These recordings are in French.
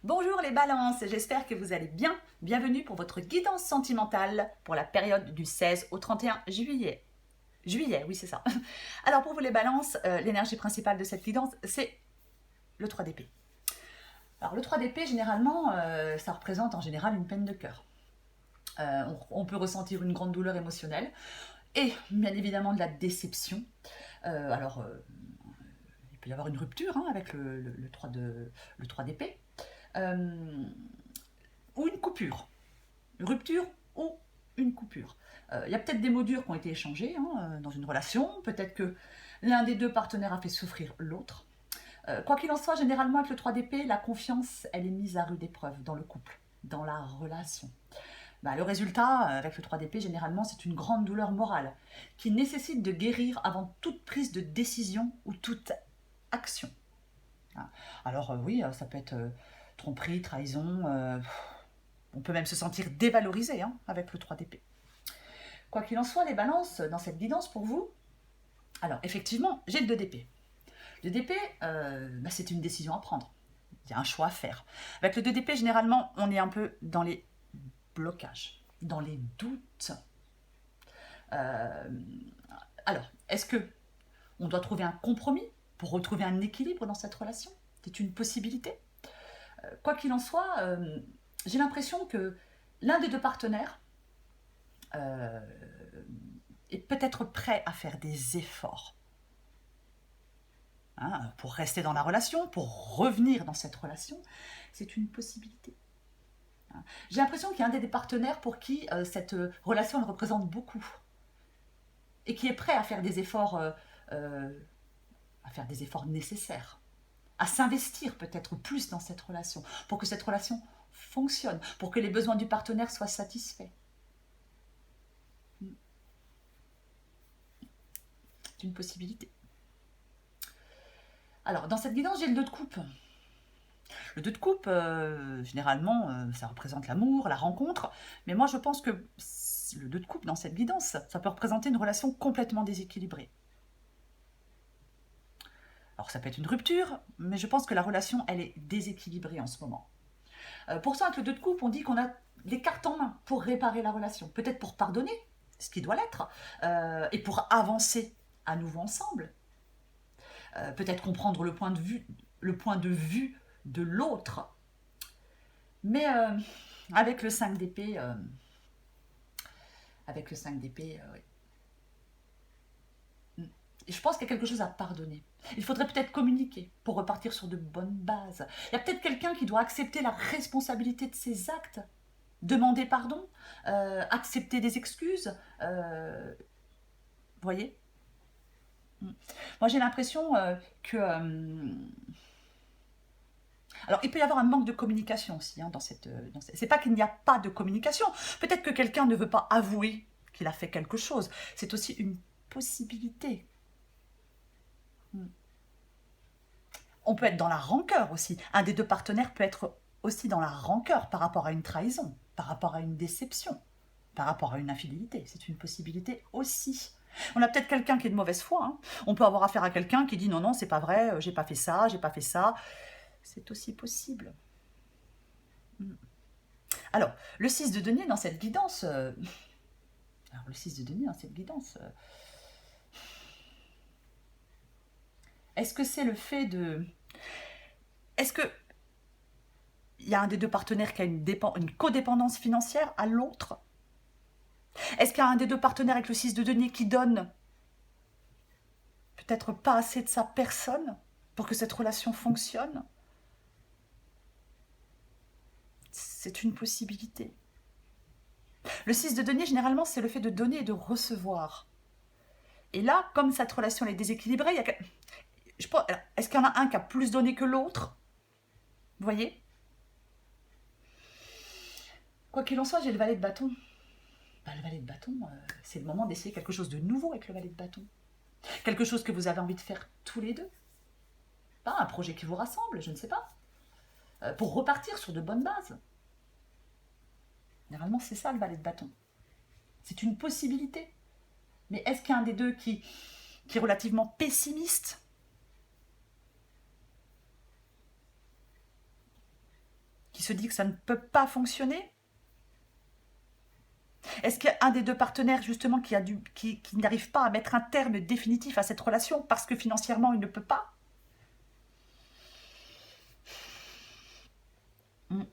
Bonjour les balances, j'espère que vous allez bien. Bienvenue pour votre guidance sentimentale pour la période du 16 au 31 juillet. Juillet, oui c'est ça. Alors pour vous les balances, l'énergie principale de cette guidance, c'est le 3 d'épée. Alors le 3 d'épée, généralement, ça représente en général une peine de cœur. On peut ressentir une grande douleur émotionnelle et bien évidemment de la déception. Il peut y avoir une rupture avec le 3 d'épée. Ou une coupure. Rupture ou une coupure. Il y a peut-être des mots durs qui ont été échangés dans une relation. Peut-être que l'un des deux partenaires a fait souffrir l'autre. Quoi qu'il en soit, généralement avec le 3 d'épée, la confiance, elle est mise à rude épreuve dans le couple, dans la relation. Le résultat, avec le 3 d'épée, généralement, c'est une grande douleur morale qui nécessite de guérir avant toute prise de décision ou toute action. Alors oui, ça peut être tromperie, trahison, on peut même se sentir dévalorisé avec le 3 d'épée. Quoi qu'il en soit, les balances, dans cette guidance pour vous, alors effectivement, j'ai le 2 d'épée. Le 2 d'épée, c'est une décision à prendre. Il y a un choix à faire. Avec le 2 d'épée, généralement, on est un peu dans les blocages, dans les doutes. Alors, est-ce que on doit trouver un compromis pour retrouver un équilibre dans cette relation? C'est une possibilité. Quoi qu'il en soit, j'ai l'impression que l'un des deux partenaires est peut-être prêt à faire des efforts pour rester dans la relation, pour revenir dans cette relation. C'est une possibilité. J'ai l'impression qu'il y a un des partenaires pour qui cette relation elle représente beaucoup et qui est prêt à faire des efforts, nécessaires, à s'investir peut-être plus dans cette relation pour que cette relation fonctionne, pour que les besoins du partenaire soient satisfaits. C'est une possibilité. Alors, dans cette guidance, j'ai le 2 de coupe. Le 2 de coupe, généralement, ça représente l'amour, la rencontre. Mais moi, je pense que le 2 de coupe, dans cette guidance, ça peut représenter une relation complètement déséquilibrée. Alors, ça peut être une rupture, mais je pense que la relation, elle est déséquilibrée en ce moment. Pourtant, avec le 2 de coupe, on dit qu'on a des cartes en main pour réparer la relation. Peut-être pour pardonner, ce qui doit l'être, et pour avancer à nouveau ensemble. Peut-être comprendre le point de vue de l'autre. Mais avec le 5 d'épée, je pense qu'il y a quelque chose à pardonner. Il faudrait peut-être communiquer pour repartir sur de bonnes bases. Il y a peut-être quelqu'un qui doit accepter la responsabilité de ses actes, demander pardon, accepter des excuses. Vous voyez? Moi, j'ai l'impression que... Alors, il peut y avoir un manque de communication aussi dans cette... C'est pas qu'il n'y a pas de communication. Peut-être que quelqu'un ne veut pas avouer qu'il a fait quelque chose. C'est aussi une possibilité. On peut être dans la rancœur aussi. Un des deux partenaires peut être aussi dans la rancœur par rapport à une trahison, par rapport à une déception, par rapport à une infidélité. C'est une possibilité aussi. On a peut-être quelqu'un qui est de mauvaise foi. On peut avoir affaire à quelqu'un qui dit non, non, c'est pas vrai, j'ai pas fait ça, j'ai pas fait ça. C'est aussi possible. Alors, le 6 de denier dans cette guidance... le 6 de denier dans cette guidance... Est-ce que c'est le fait de... Est-ce que il y a un des deux partenaires qui a une codépendance financière à l'autre? Est-ce qu'il y a un des deux partenaires avec le 6 de denier qui donne peut-être pas assez de sa personne pour que cette relation fonctionne? C'est une possibilité. Le 6 de denier, généralement, c'est le fait de donner et de recevoir. Et là, comme cette relation est déséquilibrée, est-ce qu'il y en a un qui a plus donné que l'autre? Vous voyez? Quoi qu'il en soit, j'ai le valet de bâton. Le valet de bâton, c'est le moment d'essayer quelque chose de nouveau avec le valet de bâton. Quelque chose que vous avez envie de faire tous les deux. Pas un projet qui vous rassemble, je ne sais pas. Pour repartir sur de bonnes bases. Généralement, c'est ça le valet de bâton. C'est une possibilité. Mais est-ce qu'il y a un des deux qui est relativement pessimiste? se dit que ça ne peut pas fonctionner? Est-ce qu'il y a un des deux partenaires justement qui n'arrive pas à mettre un terme définitif à cette relation parce que financièrement il ne peut pas? Mm.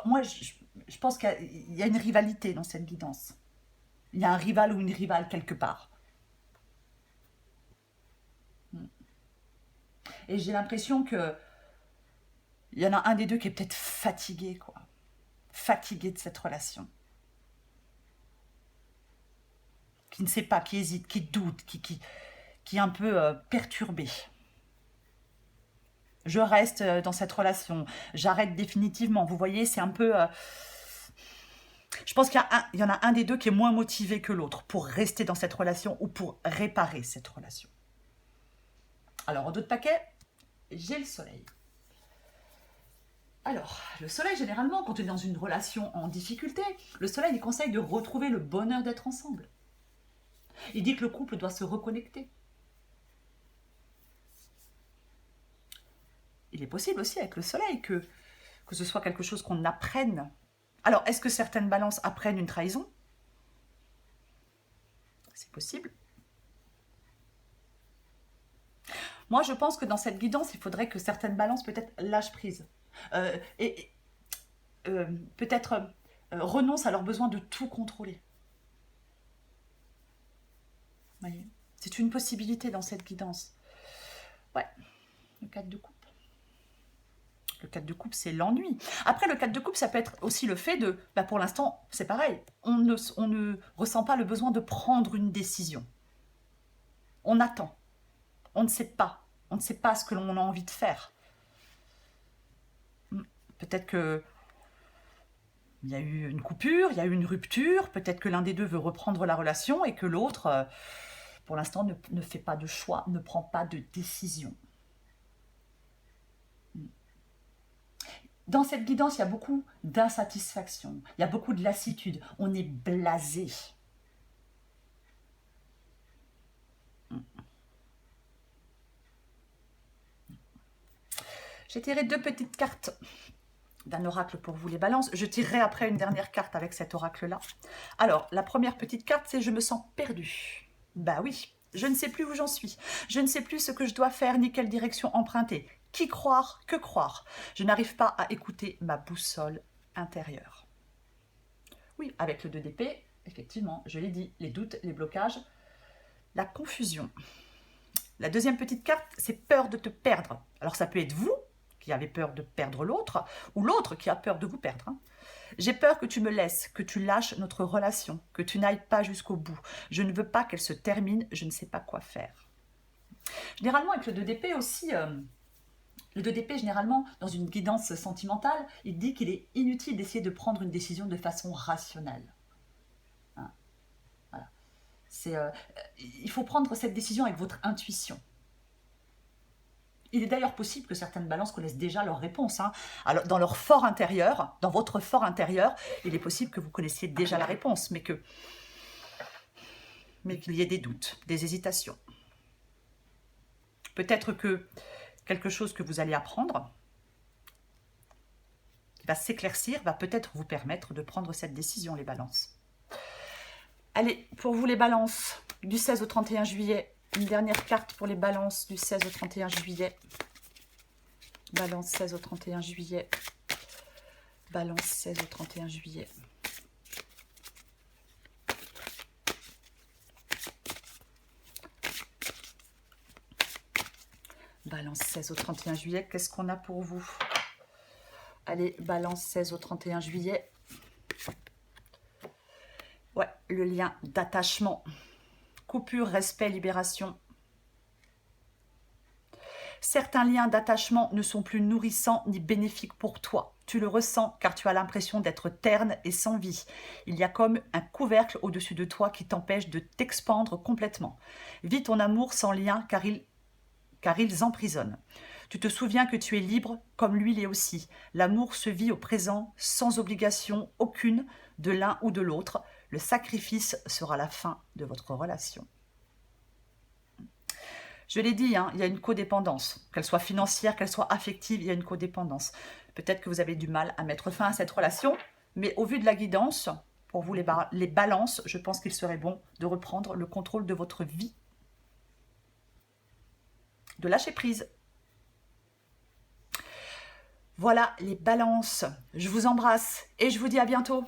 Moi, je pense qu'il y a une rivalité dans cette guidance. Il y a un rival ou une rivale quelque part. Et j'ai l'impression que il y en a un des deux qui est peut-être fatigué, quoi. Fatigué de cette relation. Qui ne sait pas, qui hésite, qui doute, qui est un peu perturbé. Je reste dans cette relation. J'arrête définitivement. Vous voyez, c'est un peu... je pense qu'il y en a un des deux qui est moins motivé que l'autre pour rester dans cette relation ou pour réparer cette relation. Alors, en dos de paquet, j'ai le soleil. Alors, le soleil, généralement, quand on est dans une relation en difficulté, le soleil, il conseille de retrouver le bonheur d'être ensemble. Il dit que le couple doit se reconnecter. Il est possible aussi avec le soleil que ce soit quelque chose qu'on apprenne. Alors, est-ce que certaines balances apprennent une trahison? C'est possible. Moi, je pense que dans cette guidance, il faudrait que certaines balances peut-être lâchent prise. Et peut-être renoncent à leur besoin de tout contrôler. Vous voyez, c'est une possibilité dans cette guidance. Ouais, le 4 de coupe. Le 4 de coupe, c'est l'ennui. Après, le 4 de coupe, ça peut être aussi le fait de... Bah, pour l'instant, c'est pareil. On ne ressent pas le besoin de prendre une décision. On attend. On ne sait pas. On ne sait pas ce que l'on a envie de faire. Peut-être que il y a eu une coupure, il y a eu une rupture. Peut-être que l'un des deux veut reprendre la relation et que l'autre, pour l'instant, ne fait pas de choix, ne prend pas de décision. Dans cette guidance, il y a beaucoup d'insatisfaction, il y a beaucoup de lassitude. On est blasé. J'ai tiré 2 petites cartes d'un oracle pour vous les balances. Je tirerai après une dernière carte avec cet oracle-là. Alors, la première petite carte, c'est « Je me sens perdue ». Bah oui, je ne sais plus où j'en suis. Je ne sais plus ce que je dois faire ni quelle direction emprunter. Qui croire, que croire. Je n'arrive pas à écouter ma boussole intérieure. Oui, avec le 2 d'épée, effectivement, je l'ai dit, les doutes, les blocages, la confusion. La deuxième petite carte, c'est peur de te perdre. Alors ça peut être vous qui avez peur de perdre l'autre, ou l'autre qui a peur de vous perdre. J'ai peur que tu me laisses, que tu lâches notre relation, que tu n'ailles pas jusqu'au bout. Je ne veux pas qu'elle se termine, je ne sais pas quoi faire. Généralement, avec le 2 d'épée aussi, le 2 d'épée, généralement, dans une guidance sentimentale, il dit qu'il est inutile d'essayer de prendre une décision de façon rationnelle. Hein, voilà. Il faut prendre cette décision avec votre intuition. Il est d'ailleurs possible que certaines balances connaissent déjà leur réponse. Hein. Alors, dans leur fort intérieur, dans votre fort intérieur, il est possible que vous connaissiez déjà la réponse, mais qu'il y ait des doutes, des hésitations. Peut-être que quelque chose que vous allez apprendre, qui va s'éclaircir, va peut-être vous permettre de prendre cette décision, les balances. Allez, pour vous les balances, du 16 au 31 juillet, une dernière carte pour les balances du 16 au 31 juillet. Balance 16 au 31 juillet. Balance 16 au 31 juillet. Balance 16 au 31 juillet, qu'est-ce qu'on a pour vous? Allez, balance 16 au 31 juillet. Ouais, le lien d'attachement. Coupure, respect, libération. Certains liens d'attachement ne sont plus nourrissants ni bénéfiques pour toi. Tu le ressens car tu as l'impression d'être terne et sans vie. Il y a comme un couvercle au-dessus de toi qui t'empêche de t'expandre complètement. Vis ton amour sans lien car ils emprisonnent. Tu te souviens que tu es libre comme lui l'est aussi. L'amour se vit au présent sans obligation aucune de l'un ou de l'autre. Le sacrifice sera la fin de votre relation. Je l'ai dit, hein, il y a une codépendance, qu'elle soit financière, qu'elle soit affective, il y a une codépendance. Peut-être que vous avez du mal à mettre fin à cette relation, mais au vu de la guidance, pour vous les balances, je pense qu'il serait bon de reprendre le contrôle de votre vie, de lâcher prise. Voilà les balances. Je vous embrasse et je vous dis à bientôt.